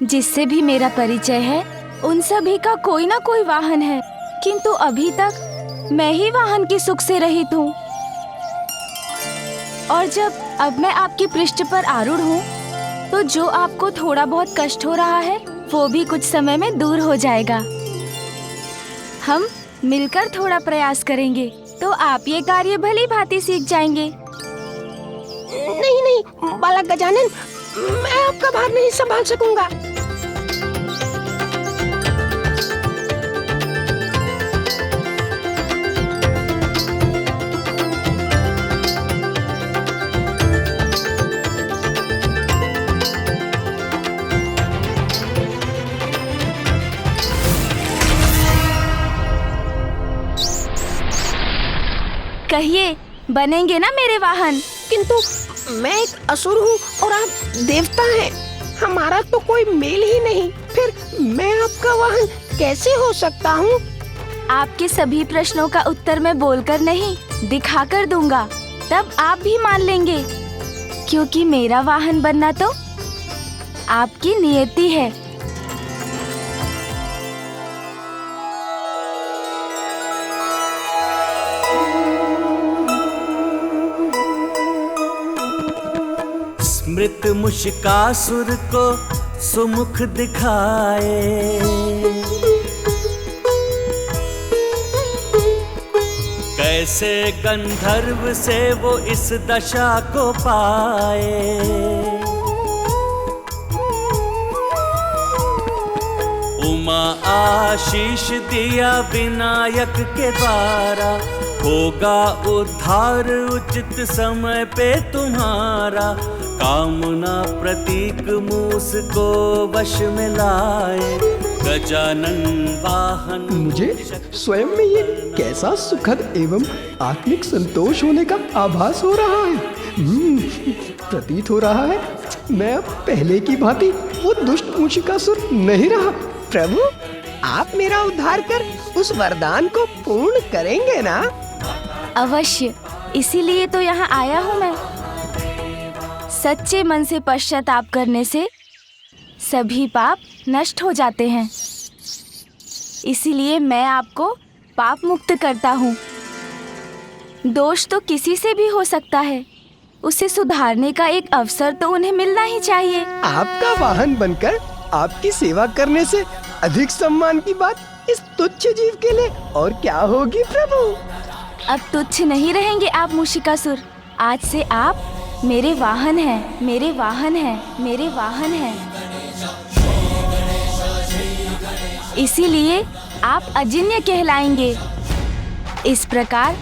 जिससे भी मेरा परिचय है उन सभी का कोई ना कोई वाहन है, किंतु अभी तक मैं ही वाहन की सुख से रहित हूँ। और जब अब मैं आपके पृष्ठ पर आरूढ़ हूँ तो जो आपको थोड़ा बहुत कष्ट हो रहा है वो भी कुछ समय में दूर हो जाएगा। हम मिलकर थोड़ा प्रयास करेंगे तो आप ये कार्य भली भांति सीख जाएंगे। नहीं नहीं बालक गजानन, मैं आपका भार नहीं संभाल सकूंगा। कहिए, बनेंगे ना मेरे वाहन? किंतु मैं एक असुर हूँ और आप देवता हैं, हमारा तो कोई मेल ही नहीं, फिर मैं आपका वाहन कैसे हो सकता हूँ? आपके सभी प्रश्नों का उत्तर मैं बोलकर नहीं, दिखाकर दूंगा, तब आप भी मान लेंगे, क्योंकि मेरा वाहन बनना तो आपकी नियति है। स्मृत मुशिकासुर को सुमुख दिखाए, कैसे गंधर्व से वो इस दशा को पाए। उमा आशीष दिया विनायक के द्वारा, होगा उद्धार उचित समय पे तुम्हारा। कामना प्रतीक मूस को वश में लाए, गजानन वाहन। मुझे स्वयं में ये कैसा सुखद एवं आत्मिक संतोष होने का आभास हो रहा है। प्रतीत हो रहा है मैं अब पहले की भांति वो दुष्ट मूषिकासुर नहीं रहा। प्रभु, आप मेरा उद्धार कर उस वरदान को पूर्ण करेंगे ना? अवश्य, इसीलिए तो यहाँ आया हूँ मैं। सच्चे मन से पश्चाताप करने से सभी पाप नष्ट हो जाते हैं, इसीलिए मैं आपको पाप मुक्त करता हूँ। दोष तो किसी से भी हो सकता है, उसे सुधारने का एक अवसर तो उन्हें मिलना ही चाहिए। आपका वाहन बनकर आपकी सेवा करने से अधिक सम्मान की बात इस तुच्छ जीव के लिए और क्या होगी प्रभु? अब तुच्छ नहीं रहेंगे आप मूषिकासुर। आज से आप मेरे वाहन हैं, मेरे वाहन हैं, मेरे वाहन हैं। इसीलिए आप अजिन्य कहलाएंगे। इस प्रकार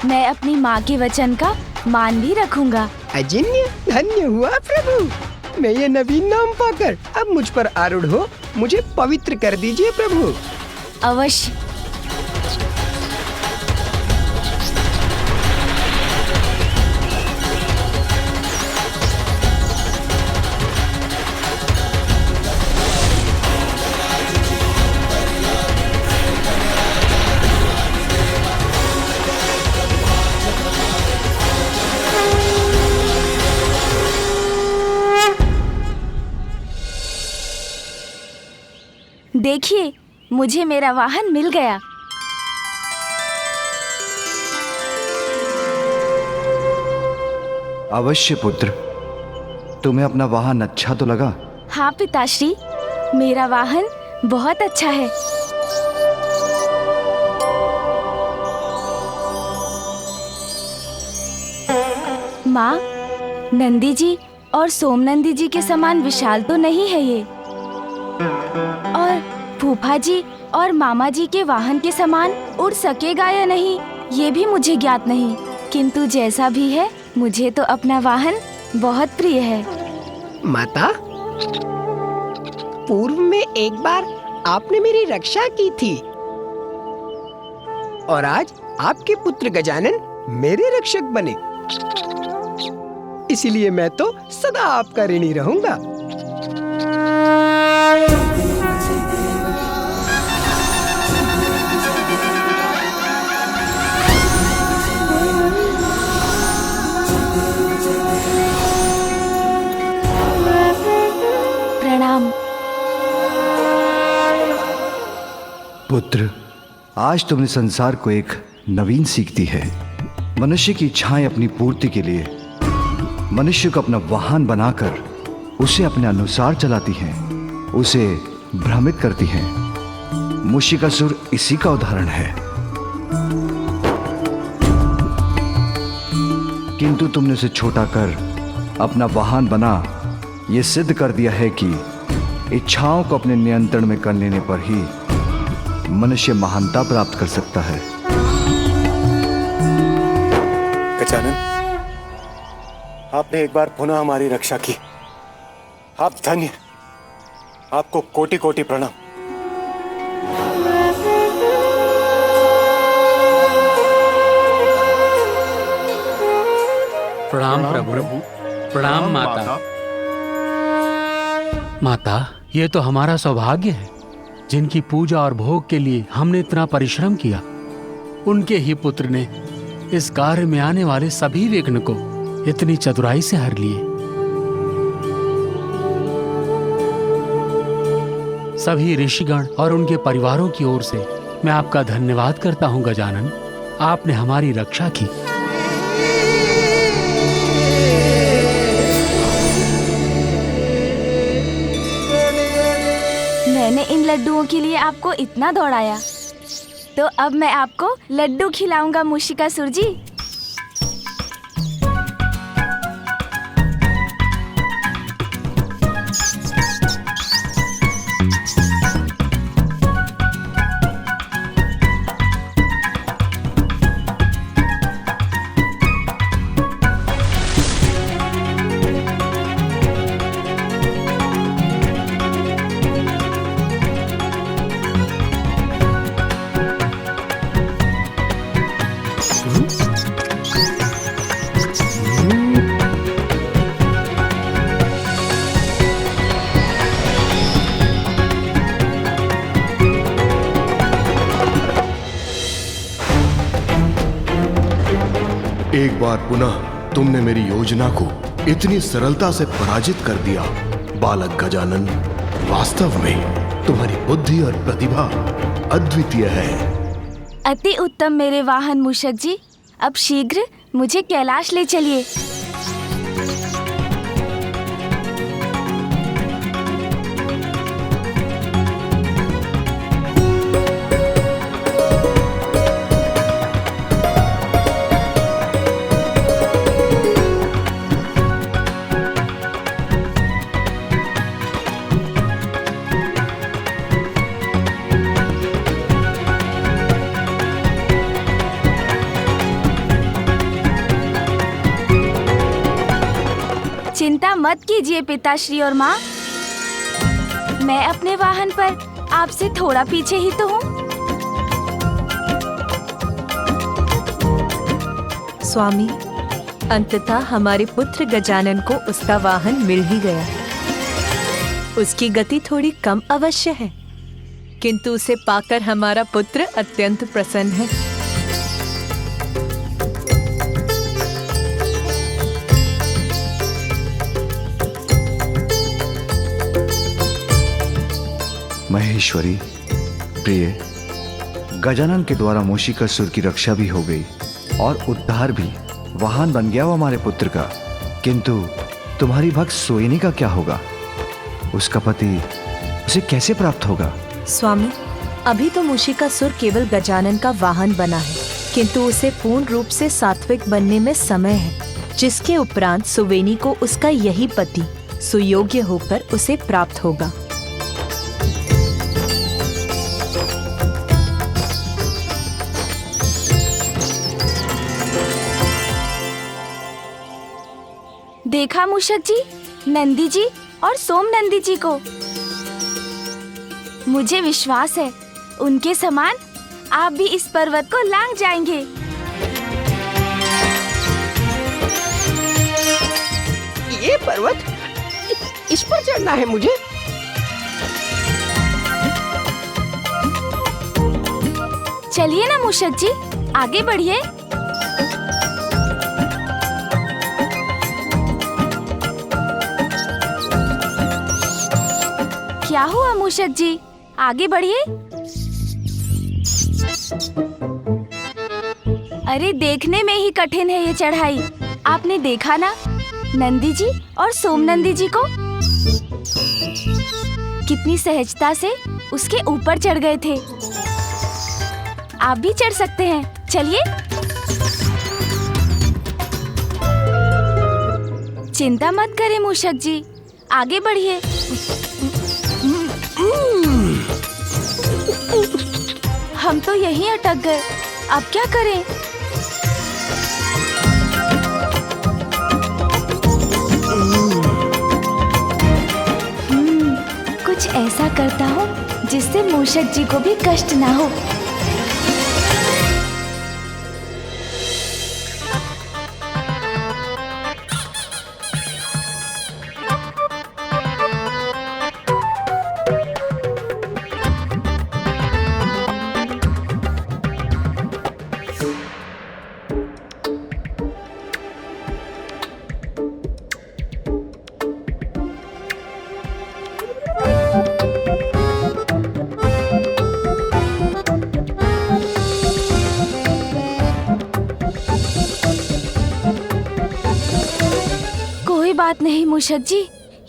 मैं अपनी माँ के वचन का मान भी रखूंगा। अजिन्य? धन्य हुआ प्रभु। मैं ये नवीन नाम पाकर अब मुझ पर आरूढ़ हो मुझे पवित्र कर दीजिए प्रभु। अवश्य। देखिए, मुझे मेरा वाहन मिल गया। अवश्य पुत्र, तुम्हें अपना वाहन अच्छा तो लगा? हाँ पिताश्री, मेरा वाहन बहुत अच्छा है। माँ, नंदी जी और सोमनंदी जी के समान विशाल तो नहीं है ये, और फूफा जी और मामा जी के वाहन के समान उड़ सकेगा या नहीं ये भी मुझे ज्ञात नहीं, किंतु जैसा भी है मुझे तो अपना वाहन बहुत प्रिय है। माता, पूर्व में एक बार आपने मेरी रक्षा की थी और आज आपके पुत्र गजानन मेरे रक्षक बने, इसीलिए मैं तो सदा आपका ऋणी रहूंगा। प्रणाम। पुत्र, आज तुमने संसार को एक नवीन सीख दी है। मनुष्य की इच्छाएं अपनी पूर्ति के लिए मनुष्य को अपना वाहन बनाकर उसे अपने अनुसार चलाती हैं, उसे भ्रमित करती हैं। मूषिकासुर इसी का उदाहरण है। किंतु तुमने उसे छोटा कर अपना वाहन बना यह सिद्ध कर दिया है कि इच्छाओं को अपने नियंत्रण में कर लेने पर ही मनुष्य महानता प्राप्त कर सकता है। गजानन, आपने एक बार पुनः हमारी रक्षा की। आप धन्य, आपको कोटि कोटि प्रणाम। प्रणाम प्रभु, प्रणाम माता। माता, ये तो हमारा सौभाग्य है जिनकी पूजा और भोग के लिए हमने इतना परिश्रम किया। उनके ही पुत्र ने इस कार्य में आने वाले सभी विघ्न को इतनी चतुराई से हर लिए। सभी ऋषिगण और उनके परिवारों की ओर से मैं आपका धन्यवाद करता हूँ गजानन। आपने हमारी रक्षा की। मैंने इन लड्डुओं के लिए आपको इतना दौड़ाया, तो अब मैं आपको लड्डू खिलाऊंगा मूषिकासुर जी। एक बार पुनः तुमने मेरी योजना को इतनी सरलता से पराजित कर दिया। बालक गजानन, वास्तव में तुम्हारी बुद्धि और प्रतिभा अद्वितीय है। अति उत्तम मेरे वाहन मूषक जी। अब शीघ्र मुझे कैलाश ले चलिए। चिंता मत कीजिए पिताश्री और माँ, मैं अपने वाहन पर आपसे थोड़ा पीछे ही तो हूँ। स्वामी, अंततः हमारे पुत्र गजानन को उसका वाहन मिल ही गया। उसकी गति थोड़ी कम अवश्य है, किंतु उसे पाकर हमारा पुत्र अत्यंत प्रसन्न है। महेश्वरी प्रिय, गजानन के द्वारा मूषिकासुर की रक्षा भी हो गई और उद्धार भी। वाहन बन गया वो हमारे पुत्र का। किंतु तुम्हारी भक्त सोइनी का क्या होगा? उसका पति उसे कैसे प्राप्त होगा? स्वामी, अभी तो मूषिकासुर केवल गजानन का वाहन बना है, किंतु उसे पूर्ण रूप से सात्विक बनने में समय है, जिसके उपरांत सुवेनी को उसका यही पति सुयोग्य होकर उसे प्राप्त होगा। देखा मूषक जी, नंदी जी और सोम नंदी जी को। मुझे विश्वास है उनके समान आप भी इस पर्वत को लांघ जाएंगे। ये पर्वत, इस पर चढ़ना है मुझे। चलिए ना मूषक जी, आगे बढ़िए। क्या हुआ मूषक जी, आगे बढ़िए। अरे देखने में ही कठिन है ये चढ़ाई। आपने देखा ना नंदी जी और सोम नंदी जी को, कितनी सहजता से उसके ऊपर चढ़ गए थे। आप भी चढ़ सकते हैं, चलिए। चिंता मत करें मूषक जी, आगे बढ़िए। हम तो यहीं अटक गए, अब क्या करें? कुछ ऐसा करता हूँ जिससे मूषक जी को भी कष्ट ना हो। बात नहीं मूषक जी,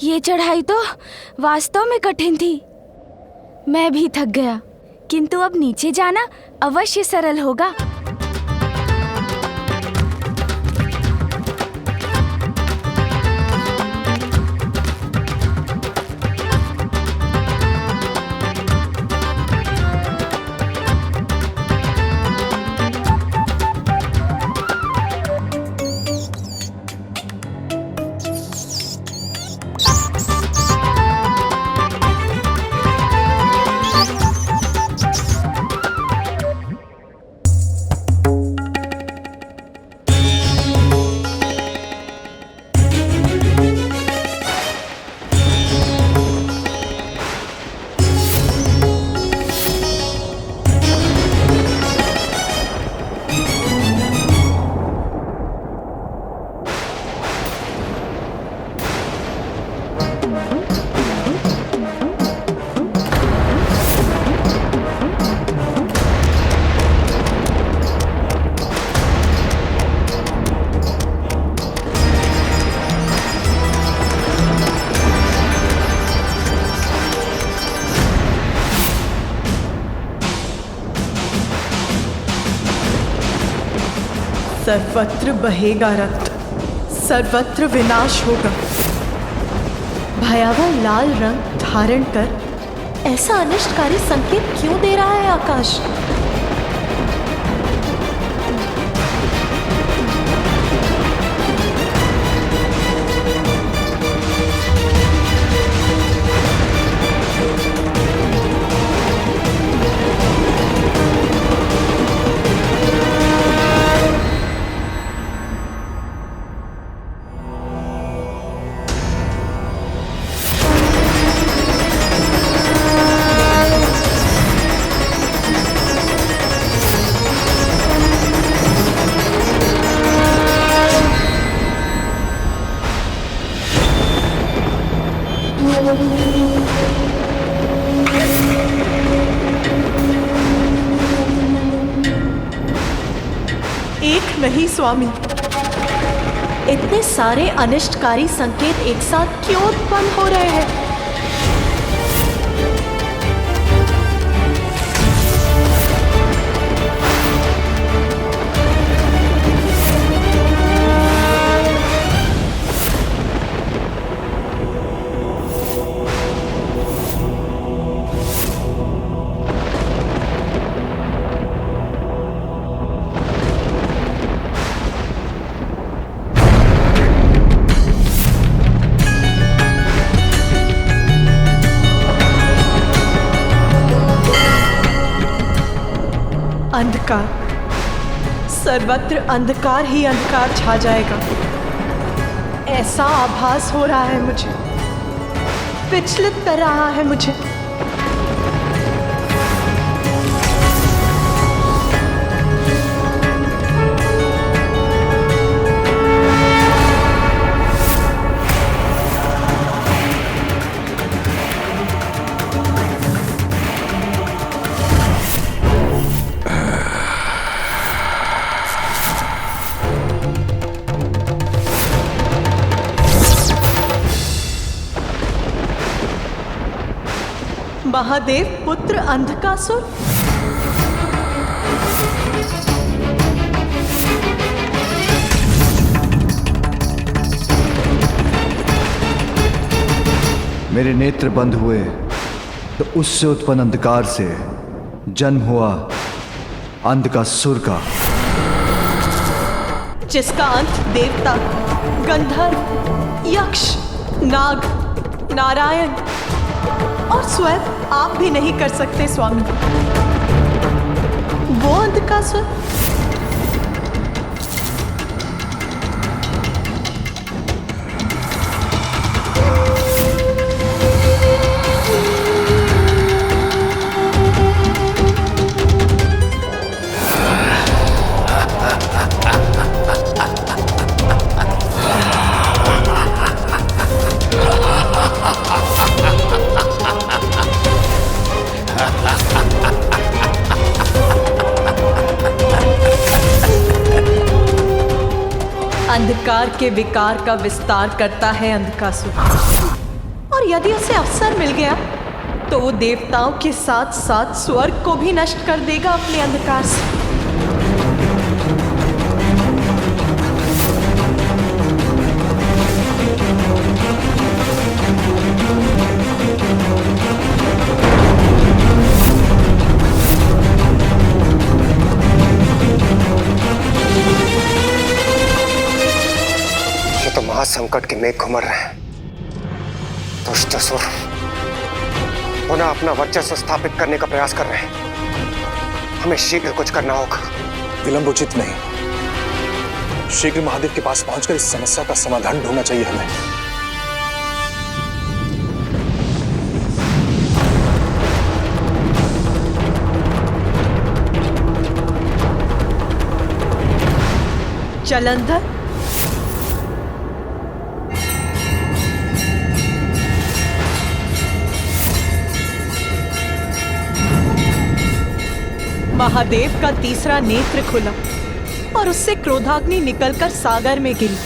ये चढ़ाई तो वास्तव में कठिन थी। मैं भी थक गया, किंतु अब नीचे जाना अवश्य सरल होगा। सर्वत्र बहेगा रक्त, सर्वत्र विनाश होगा। भयावह लाल रंग धारण कर ऐसा अनिष्टकारी संकेत क्यों दे रहा है आकाश? एक नहीं स्वामी, इतने सारे अनिष्टकारी संकेत एक साथ क्यों उत्पन्न हो रहे हैं? अंधकार, सर्वत्र अंधकार ही अंधकार छा जाएगा, ऐसा आभास हो रहा है मुझे, विचलित कर रहा है मुझे। महादेव पुत्र अंधकासुर। मेरे नेत्र बंद हुए तो उससे उत्पन्न अंधकार से जन्म हुआ अंधकासुर का, जिसका अंत देवता, गंधर्व, यक्ष, नाग, नारायण और स्वयं आप भी नहीं कर सकते स्वामी। वो अंधकासुर अंधकार के विकार का विस्तार करता है अंधकासुर, और यदि उसे अवसर मिल गया तो वो देवताओं के साथ साथ स्वर्ग को भी नष्ट कर देगा अपने अंधकार से। संकट के मेघ घुमर रहे हैं। दुष्ट असुर पुनः अपना वर्चस्व स्थापित करने का प्रयास कर रहे हैं। हमें शीघ्र कुछ करना होगा। विलंब उचित नहीं। शीघ्र महादेव के पास पहुंचकर इस समस्या का समाधान ढूंढना चाहिए हमें। जलंधर, महादेव का तीसरा नेत्र खुला और उससे क्रोधाग्नि निकलकर सागर में गिरी।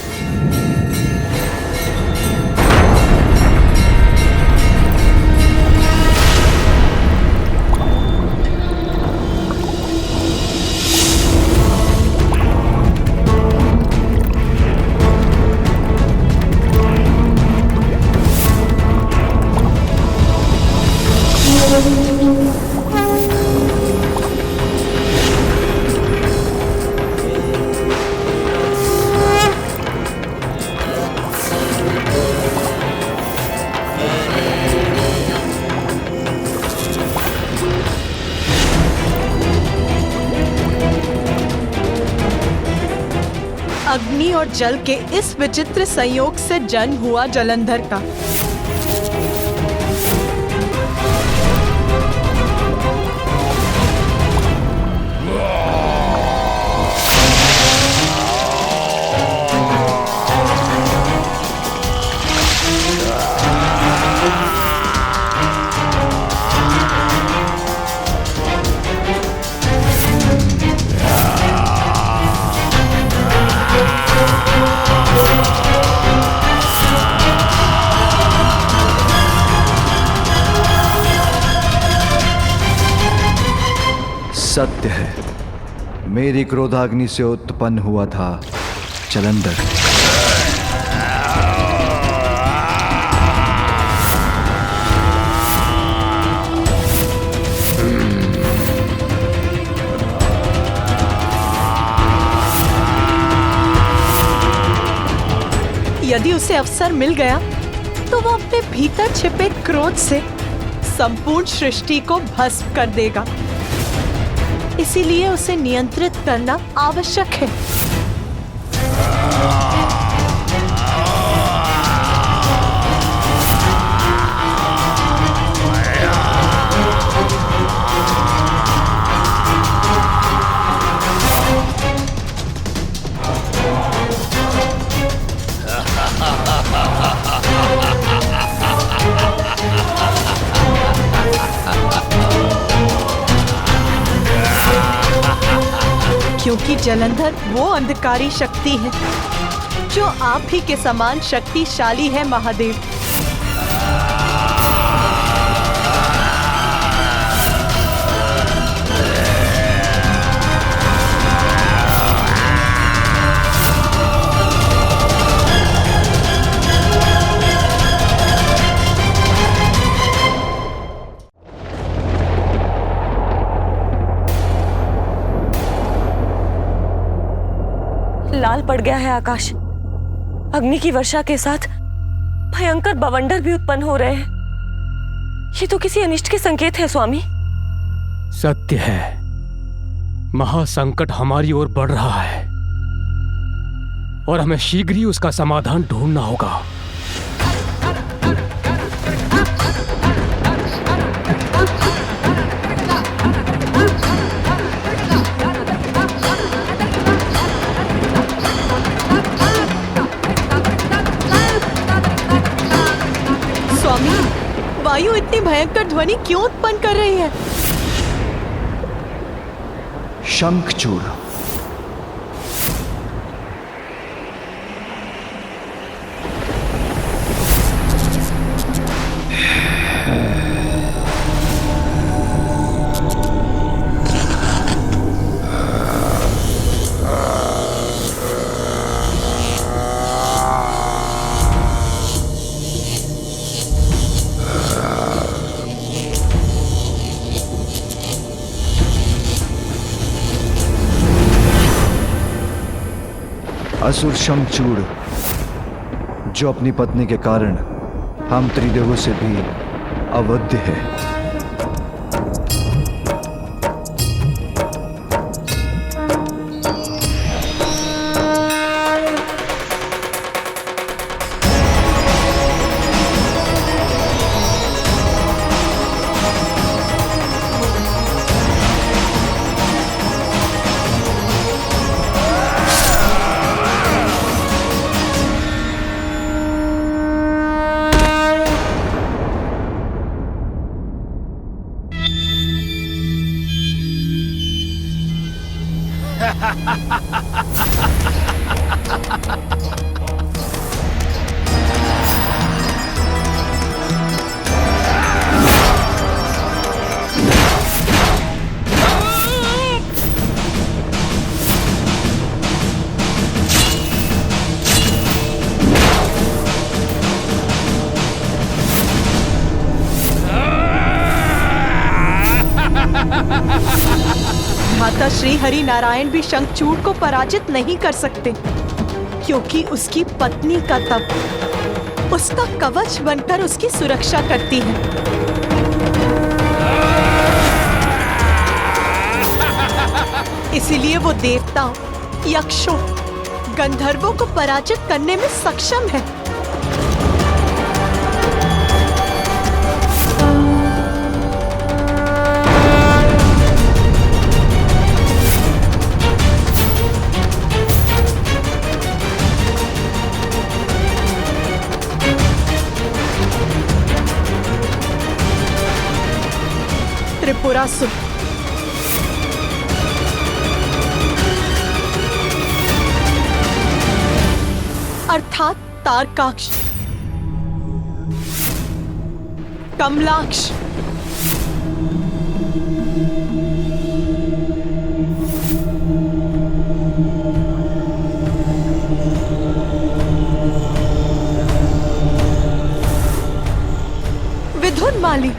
अग्नि और जल के इस विचित्र संयोग से जन्म हुआ जलंधर का। सत्य है, मेरी क्रोधाग्नि से उत्पन्न हुआ था जलंधर। यदि उसे अवसर मिल गया तो वो अपने भीतर छिपे क्रोध से संपूर्ण सृष्टि को भस्म कर देगा। इसीलिए उसे नियंत्रित करना आवश्यक है। क्योंकि जलंधर वो अंधकारी शक्ति है जो आप ही के समान शक्तिशाली है महादेव। लाल पड़ गया है आकाश। अग्नि की वर्षा के साथ भयंकर बवंडर भी उत्पन्न हो रहे हैं। ये तो किसी अनिष्ट के संकेत है स्वामी। सत्य है, महासंकट हमारी ओर बढ़ रहा है और हमें शीघ्र ही उसका समाधान ढूंढना होगा। स्वामी, वायु इतनी भयंकर ध्वनि क्यों उत्पन्न कर रही है? शंखचूड़। असुर शंखचूड़, जो अपनी पत्नी के कारण हम त्रिदेवों से भी अवध्य है। माता श्री हरि नारायण भी शंखचूड़ को पराजित नहीं कर सकते, क्योंकि उसकी पत्नी का तप उसका कवच बनकर उसकी सुरक्षा करती है। इसीलिए वो देवताओं, यक्षों, गंधर्वों को पराजित करने में सक्षम है। त्रिपुरासुर, अर्थात तारकाक्ष, कमलाक्ष, विधुन्माली,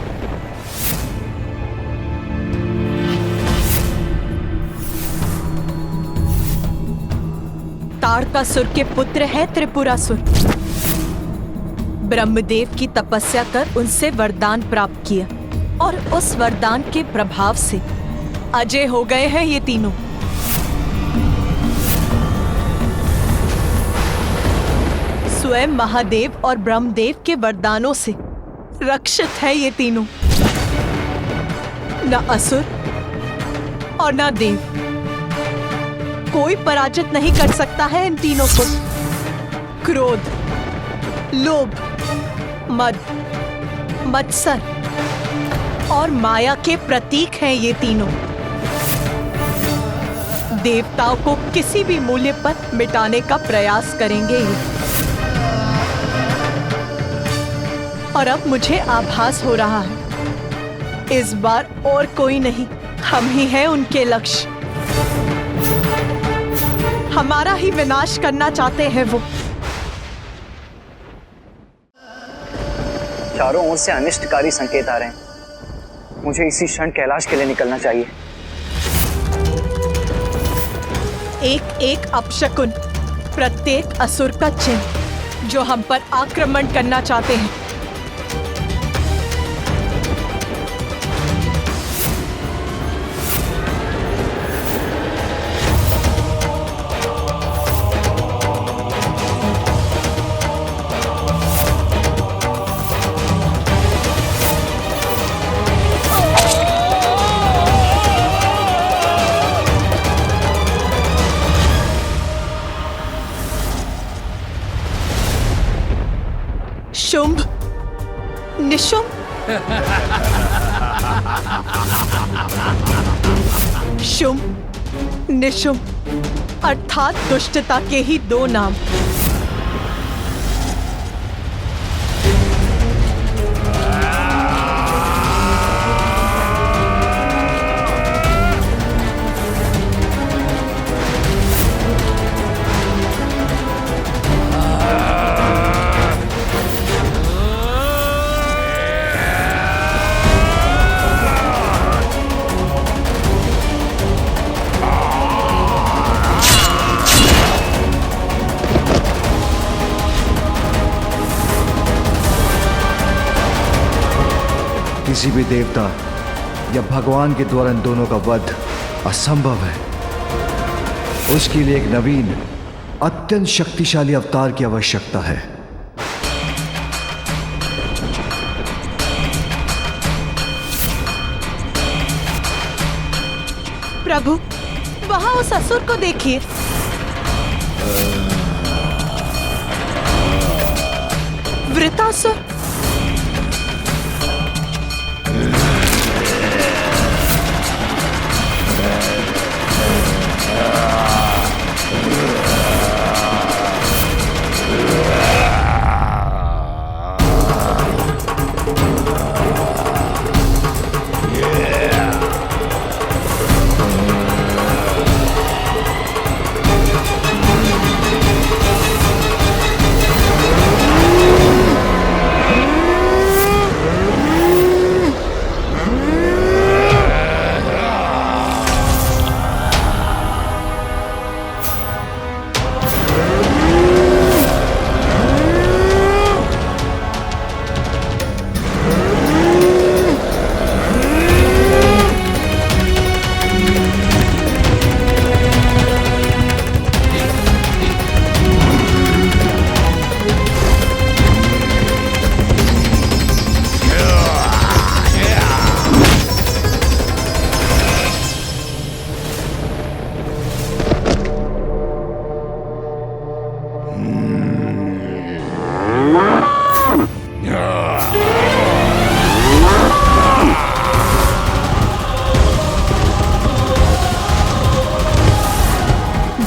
ताड़कासुर के पुत्र है त्रिपुरासुर। ब्रह्मदेव की तपस्या कर उनसे वरदान प्राप्त किया और उस वरदान के प्रभाव से अजय हो गए हैं ये तीनों। स्वयं महादेव और ब्रह्मदेव के वरदानों से रक्षित है ये तीनों। न असुर और न देव, कोई पराजित नहीं कर सकता है इन तीनों को। क्रोध, लोभ, मद, मत्सर और माया के प्रतीक हैं ये तीनों। देवताओं को किसी भी मूल्य पर मिटाने का प्रयास करेंगे ये। और अब मुझे आभास हो रहा है, इस बार और कोई नहीं, हम ही हैं उनके लक्ष्य। हमारा ही विनाश करना चाहते हैं वो। चारों ओर से अनिष्टकारी संकेत आ रहे हैं। मुझे इसी क्षण कैलाश के लिए निकलना चाहिए। एक एक अपशकुन प्रत्येक असुर का चिन्ह जो हम पर आक्रमण करना चाहते हैं। शुंभ, निशुंभ, शुंभ, निशुंभ अर्थात दुष्टता के ही दो नाम। किसी भी देवता या भगवान के द्वारा इन दोनों का वध असंभव है। उसके लिए एक नवीन अत्यंत शक्तिशाली अवतार की आवश्यकता है। प्रभु, वहां उस असुर को देखिए। वृतासुर।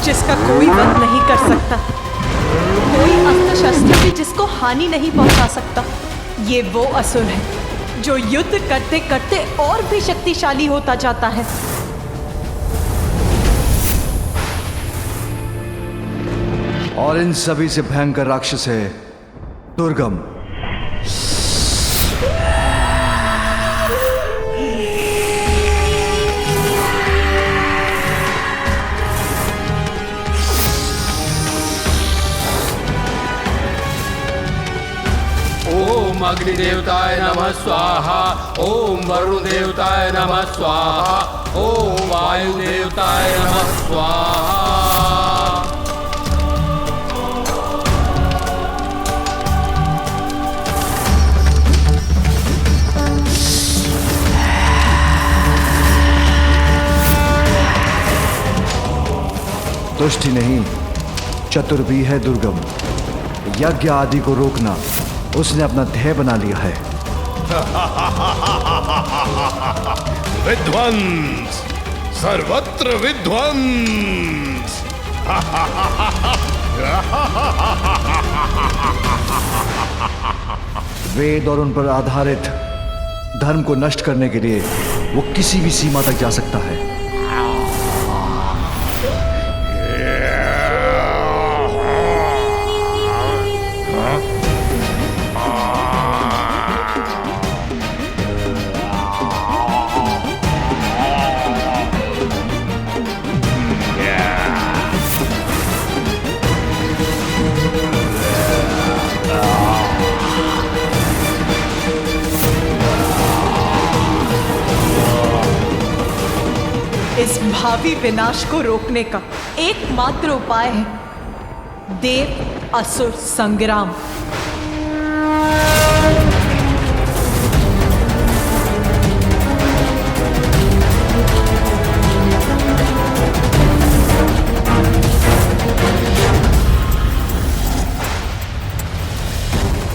जिसका कोई वध नहीं कर सकता, कोई अस्त्र शस्त्र भी जिसको हानि नहीं पहुंचा सकता। ये वो असुर है जो युद्ध करते करते और भी शक्तिशाली होता जाता है। और इन सभी से भयंकर राक्षस है दुर्गम। ओम अग्नि देवताय नमः स्वाहा। ओम वरुण देवताय नमः स्वाहा। ओम वायु देवताय नमः स्वाहा। तुष्टि नहीं, चतुर भी है दुर्गम। यज्ञ आदि को रोकना उसने अपना ध्येय बना लिया है। विध्वंस, सर्वत्र विध्वंस। वेद और उन पर आधारित धर्म को नष्ट करने के लिए वो किसी भी सीमा तक जा सकता है। इस भावी विनाश को रोकने का एकमात्र उपाय है देव असुर संग्राम।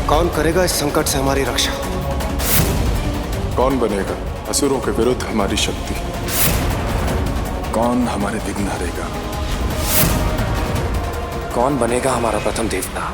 कौन करेगा इस संकट से हमारी रक्षा? कौन बनेगा असुरों के विरुद्ध हमारी शक्ति? कौन हमारे विघ्न हरेगा? कौन बनेगा हमारा प्रथम देवता?